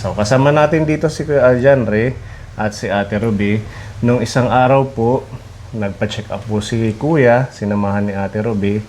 So, kasama natin dito si Kuya Aljanre at si Ate Ruby. Nung isang araw po, nagpa-check up po si Kuya, sinamahan ni Ate Ruby.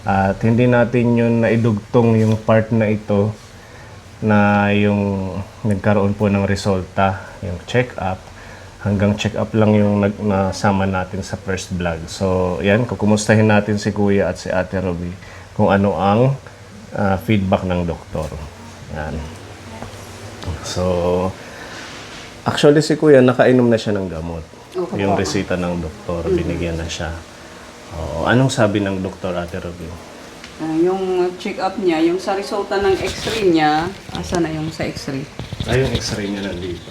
At hindi natin yun naidugtong yung part na ito na yung nagkaroon po ng resulta, yung check up. Hanggang check up lang yung nasama natin sa first vlog. So, yan, kukumustahin natin si Kuya at si Ate Ruby kung ano ang feedback ng doktor. Yan. So, actually si Kuya, nakainom na siya ng gamot. Okay, Yung po. resita ng doktor, binigyan na siya. Oo. Anong sabi ng doktor, Ate Ruby? Yung check-up niya, yung sa resulta ng x-ray niya, asa na yung sa x-ray? Ay, yung x-ray niya nandito.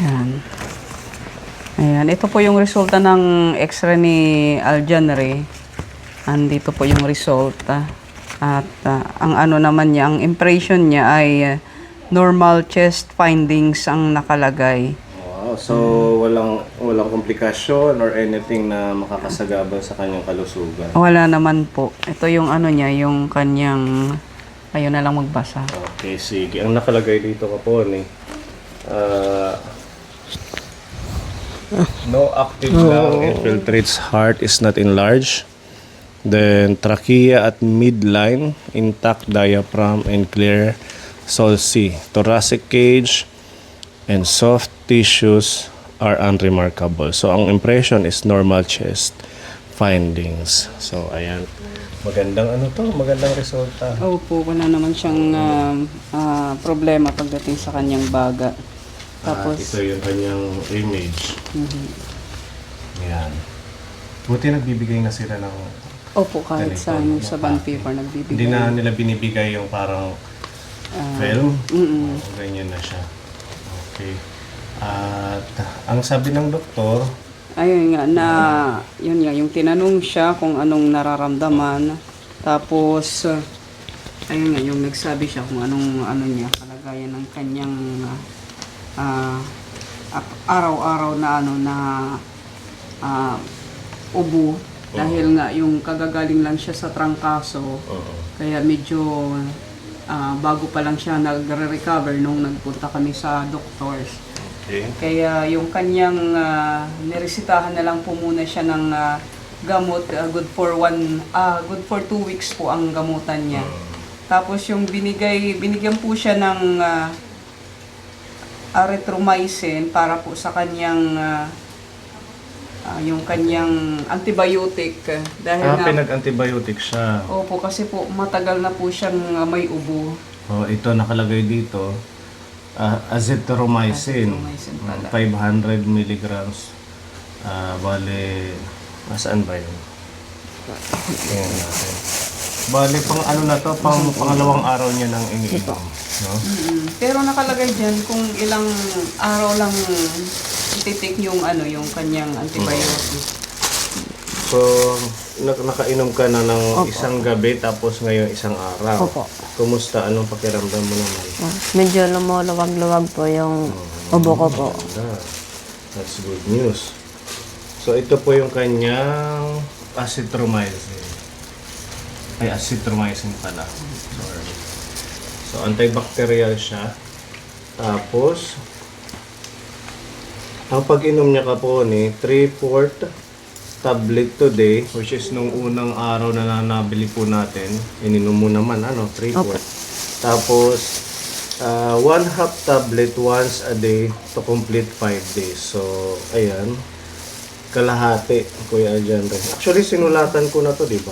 Ayan. Ayan, ito po yung resulta ng x-ray ni Aljanre. Andito po yung resulta. At ang ano naman niya, ang impression niya ay normal chest findings ang nakalagay. Wow, so walang komplikasyon or anything na makakasagabal sa kanyang kalusugan. Wala naman po. Ito yung ano niya, yung kanyang, ayun na lang magbasa. Okay, sige. Ang nakalagay dito po ni no active lung infiltrates heart is not enlarged. Then trachea at midline, intact diaphragm and clear sulci. Thoracic cage and soft tissues are unremarkable. So ang impression is normal chest findings. So ayan. Magandang ano to, magandang resulta. Opo, wala naman siyang problema pagdating sa kanyang baga. Tapos, Ito yung kanyang image. Ayan. Buti nagbibigay na sila ng... opo, kahit Ganito, sa, yung sa bond napaki. paper nagbibigay. Hindi na nila binibigay yung parang film. Ganyan na siya. Okay. At ang sabi ng doktor, Ayun nga, yun nga, yung tinanong siya kung anong nararamdaman. Tapos, ayun nga, yung nagsabi siya kung anong ano niya, kalagayan ng kanyang araw-araw na ano na ubo. Dahil nga, yung kagagaling lang siya sa trangkaso. Kaya medyo bago pa lang siya nagre-recover nung nagpunta kami sa doctors. okay. Kaya yung kanyang niresitahan na lang po muna siya ng gamot, good for 2 weeks po ang gamutan niya. Tapos yung binigyan po siya ng erythromycin para po sa kanyang yung kanyang antibiotic dahil Pinag-antibiotic siya. opo, kasi po matagal na po siyang may ubo. Ito nakalagay dito, azithromycin. Azithromycin pala. 500 milligrams. Bale, saan ba yun? Tingnan natin. Bale, pang ano na to, pangalawang araw niya nang iniinom. No? Pero nakalagay diyan kung ilang araw lang ititik yung ano, yung kanyang antibiotic. So, nakainom ka na ng isang gabi tapos ngayon isang araw. Opo. Kumusta? Anong pakiramdam mo naman? Medyo lumuluwag-luwag po yung ubo ko po. Ganda. That's good news. So, ito po yung kanyang azithromycin. Ay, azithromycin pala. Sorry. So, antibacterial siya. Tapos, ang pag-inom niya ka po ni 3/4 tablet today, which is nung unang araw na nabili po natin, ininom mo naman, 3/4. Tapos, 1/2 tablet once a day to complete 5 days. So, ayan. Kalahati, Kuya Aljanre. Actually, sinulatan ko na to, di ba?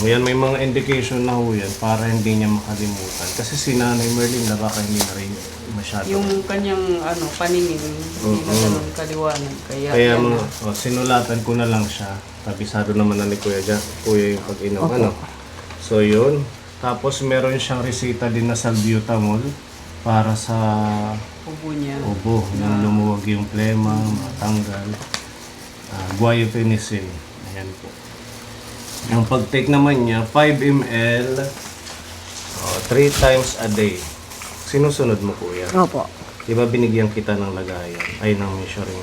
Yan, may mga indication na ho yan para hindi niya makalimutan. Kasi si Nanay Merlin, baka hindi na rin masyado. Yung kanyang ano, paningin, hindi na ganun kaliwanag. Kaya Kaya sinulatan ko na lang siya. Kabisado naman na ni Kuya yung pag-inom. So yun. Tapos meron siyang resita din na salbutamol para sa ubo niya. ubo. Yung lumuwag yung plema, matanggal. Guaifenesin. Ayan po. Yung pag-take naman niya, 5 ml 3 times a day. Sinusunod mo, Kuya? Opo. Di ba binigyan kita ng lagayan? Ay, ng measuring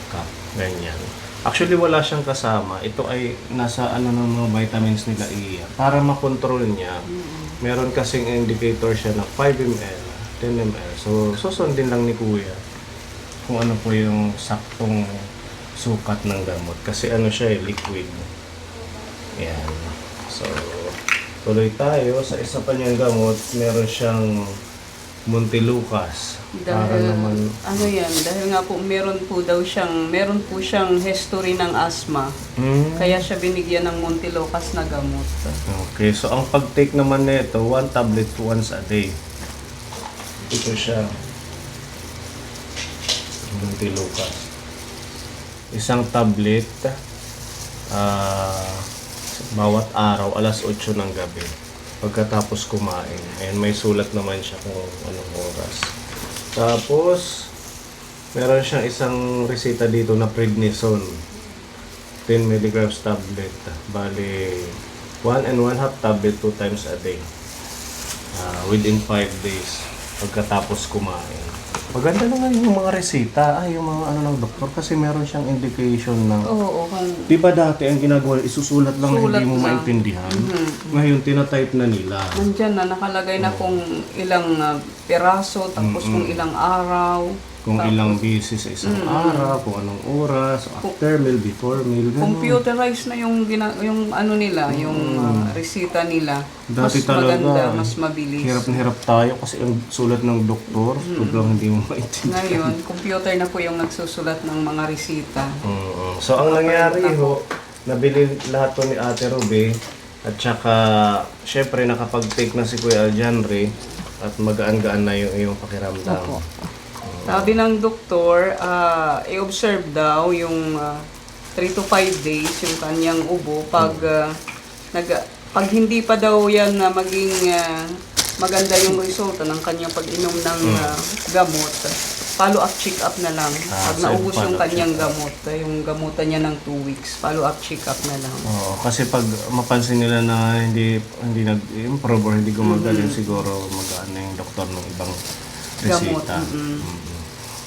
cup. Ganyan. Actually, wala siyang kasama. Ito ay nasa ano ng mga vitamins nila iya. Para makontrol niya, meron kasing indicator siya na 5 ml, 10 ml. So, susundin lang ni Kuya kung ano po yung saktong sukat ng gamot. Kasi ano siya liquid. Yan. So, tuloy tayo. Sa isa pa niyang gamot, meron siyang Montelukast. Para Dahil, naman, ano yan, dahil nga po meron po siyang history ng asthma. Kaya siya binigyan ng Montelukast na gamot. okay, so ang pag-take naman nito, 1 tablet once a day. Ito siya. Montelukast. Isang tablet bawat araw, alas 8 ng gabi. Pagkatapos kumain. Ayan, may sulat naman siya kung anong oras. Tapos, meron siyang isang resita dito na prednisone. 10 mg tablet. Bali, 1 and 1/2 tablet 2 times a day. Within 5 days. Pagkatapos kumain. Maganda naman yung mga resita, yung mga ano ng doktor kasi meron siyang indication na Oo, kung di ba dati ang ginagawa, isusulat lang na Sulat hindi mo lang. maintindihan. Ngayon, tinatype na nila. nandyan na nakalagay na kung ilang piraso, tapos kung ilang araw. Kung ilang busy sa isang araw, kung anong oras, after meal, before meal. ganun. Computerized na yung ano nila, yung resita nila. Dati Mas talaga, maganda, mas mabilis. Hirap na hirap tayo kasi ang sulat ng doktor, sobrang hindi mo maintindihan. Ngayon, computer na po yung nagsusulat ng mga resita. So, ang nangyari ho, nabili lahat to ni Ate Ruby at saka, syempre, nakapag-take na si Kuya Aljanre at magaan-gaan na yung iyong pakiramdam. Sabi ng doktor, i-observe daw yung 3 to 5 days yung kanyang ubo. Pag hindi pa daw yan maging maganda yung resulta ng kanyang pag-inom ng gamot, follow-up check-up na lang. Pag so naubos yung follow-up kanyang gamot, yung gamutan niya ng 2 weeks, follow-up check-up na lang. Oo, kasi pag mapansin nila na hindi nag-improve or hindi gumagaling, siguro magaan na yung doktor ng ibang Gamot. resita.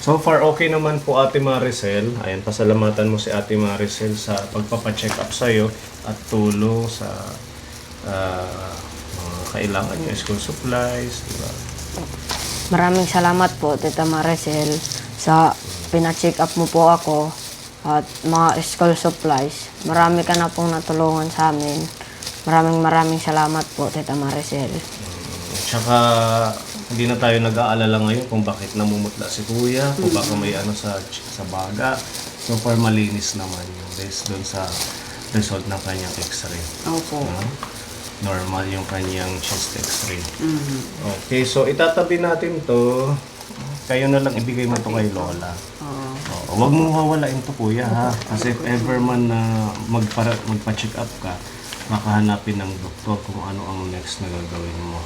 So far, okay naman po Ate Maricel. Ayan, pasalamatan mo si Ate Maricel sa pagpapacheck up sa'yo at tulong sa mga kailangan nyo, school supplies, diba? Maraming salamat po, Tita Maricel, sa pina-check up mo po ako at mga school supplies. Marami ka na pong natulungan sa amin. Maraming salamat po, Tita Maricel. Tsaka, hindi na tayo nag-aalala ngayon kung bakit namumutla si Kuya, kung baka may ano sa baga. So far, malinis naman yun based doon sa result ng kanyang x-ray. Opo. Normal yung kanyang chest x-ray. Okay, so itatabi natin to. Kayo na lang ibigay mo to kay Lola. Oo. Huwag mong wawalain to Kuya ha. Kasi if ever man na magpa-check up ka, makahanapin ng doktor kung ano ang next na gagawin mo.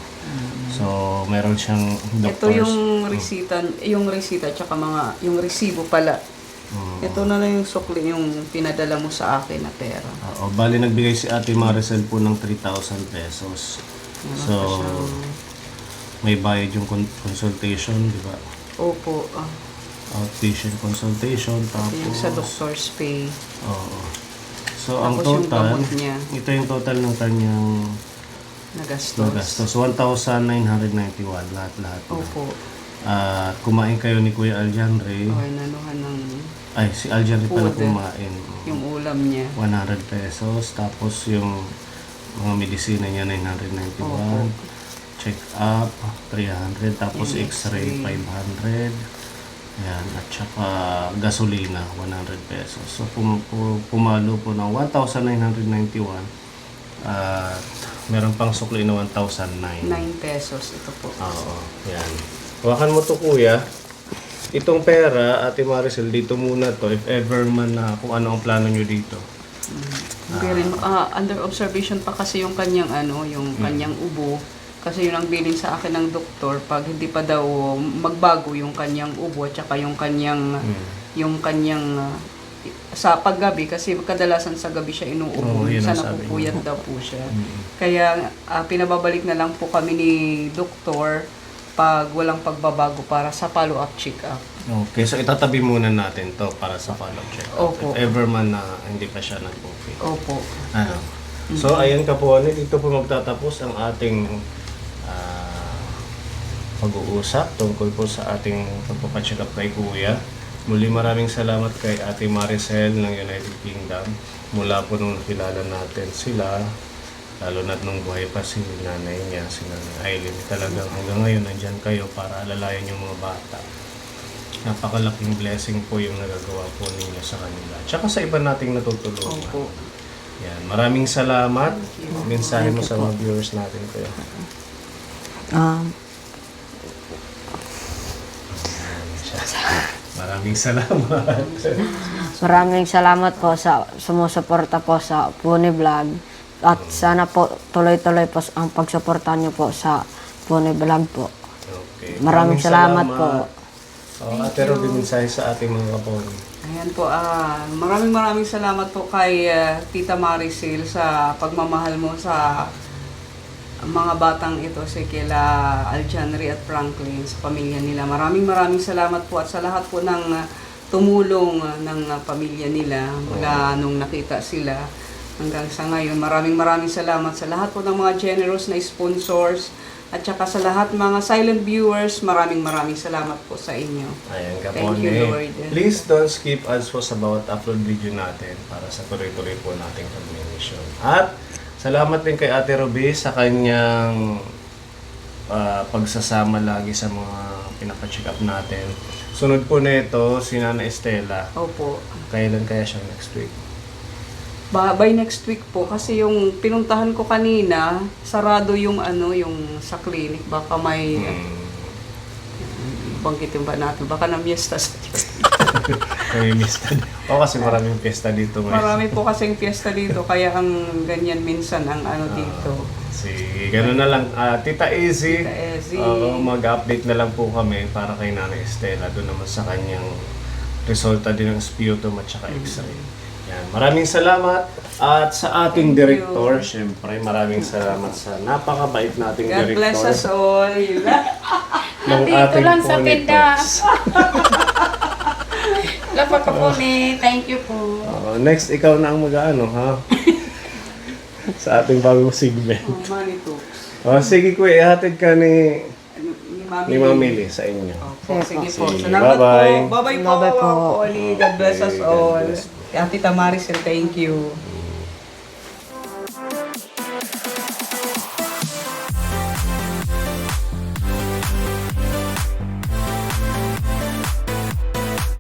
So, meron siyang Ito doctors. yung resita tsaka yung resibo pala. Ito na lang yung sukli yung pinadala mo sa akin na pera. Bali nagbigay si Ate Maricel po ng 3,000 pesos. So, may bayad yung consultation, di ba? Opo. Outpatient consultation, tapos... Yung sa doctor's pay. Oo. So, ang Tapos yung total, gamot niya. ito yung total ng kanyang Nagastos. gastos. 1,991 lahat-lahat na. Opo. Kumain kayo ni Kuya Aljanre. Okay, nanuhan ng Ay, si Aljanre pala Food. kumain. yung ulam niya. 100 pesos. Tapos yung mga medisina niya, 991. Check up, 300. Tapos Yung x-ray, X-ray. 500. Yan. At saka gasolina, 100 pesos. So, pumalo po ng 1,991. At meron pang sukli na 1,009. 9 pesos ito po. Oo, yan. Hawakan mo to Kuya. Itong pera, Ate Maricel, dito muna to. If ever man na kung ano ang plano nyo dito. Under observation pa kasi yung kanyang yung kanyang ubo. Kasi yun ang bilin sa akin ng doktor pag hindi pa daw magbago yung kanyang ubo at saka yung kanyang sa paggabi kasi kadalasan sa gabi siya inuubo, Oo, yun sa ang sabi napupuyat daw po siya. Kaya pinababalik na lang po kami ni doktor pag walang pagbabago para sa follow-up check-up. Okay, so itatabi muna natin to para sa follow-up check-up. Opo. If ever man na hindi pa siya nag-okay. Opo. Ano? So, ayan kapuanan, dito po magtatapos ang ating pag-uusap tungkol po sa ating pagpapacheck up kay Kuya. Muli maraming salamat kay Ate Maricel ng United Kingdom. Mula po nung nakilala natin sila, lalo na't nung buhay pa si nanay niya, si Nanay Aileen, talagang hanggang ngayon nandyan kayo para alalayan yung mga bata. Napakalaking blessing po yung nagagawa po ninyo sa kanila. Tsaka sa iba nating natutulungan. Opo. Yan. Maraming salamat. Mensahe mo sa mga viewers natin kayo. Maraming salamat. Maraming salamat po sa sumusuporta po sa Pune Vlog. At sana po tuloy-tuloy po ang pagsuporta niyo po sa Pune Vlog po. Okay. Maraming salamat po. Ate Robby, mensahe sa ating mga kapatid. Ayan po, maraming salamat po kay Tita Maricel sa pagmamahal mo sa mga batang ito, si kila Aljanry at Franklin, sa pamilya nila. Maraming salamat po at sa lahat po ng tumulong ng pamilya nila mula nung nakita sila hanggang sa ngayon. Maraming salamat sa lahat po ng mga generous na sponsors at saka sa lahat mga silent viewers. Maraming salamat po sa inyo. Ayan, Thank you, Lord. Please don't skip ads po sa bawat upload video natin para sa tuloy-tuloy po nating pag-mission. At salamat din kay Ate Robby sa kanyang pagsasama lagi sa mga pinapacheck up natin. Sunod po nito si Nana Estela. Opo. Kailan kaya siya next week? By next week po kasi yung pinuntahan ko kanina, sarado yung yung sa clinic, baka may banggitin ba natin, baka na-miesta sa May pista. O kasi maraming pista dito. Marami po kasing fiesta dito, kaya ang ganyan minsan ang dito. Sige, gano'n na lang. Tita Easy, Tita Easy. mag-update na lang po kami para kay Nanay Estela doon naman sa kanyang resulta din ng sputum at saka x-ray. Yan. Maraming salamat at sa ating Thank director, syempre maraming salamat sa napakabait nating God director. bless us all. ng Nandito ating lang sa Pony Pinas. Talks. Lapa ka po ni. Thank you po. Next, ikaw na ang mag-ano, ha? Sa ating bagong segment. Money talks. Sige kuya, ihatid ka ni Mami Mamili sa inyo. Opo, sige po. Sige, Salamat bye-bye. po. Bye-bye po. Bye-bye po. Oli. God bless us Okay, God all. bless. Ate Tamaris, and thank you.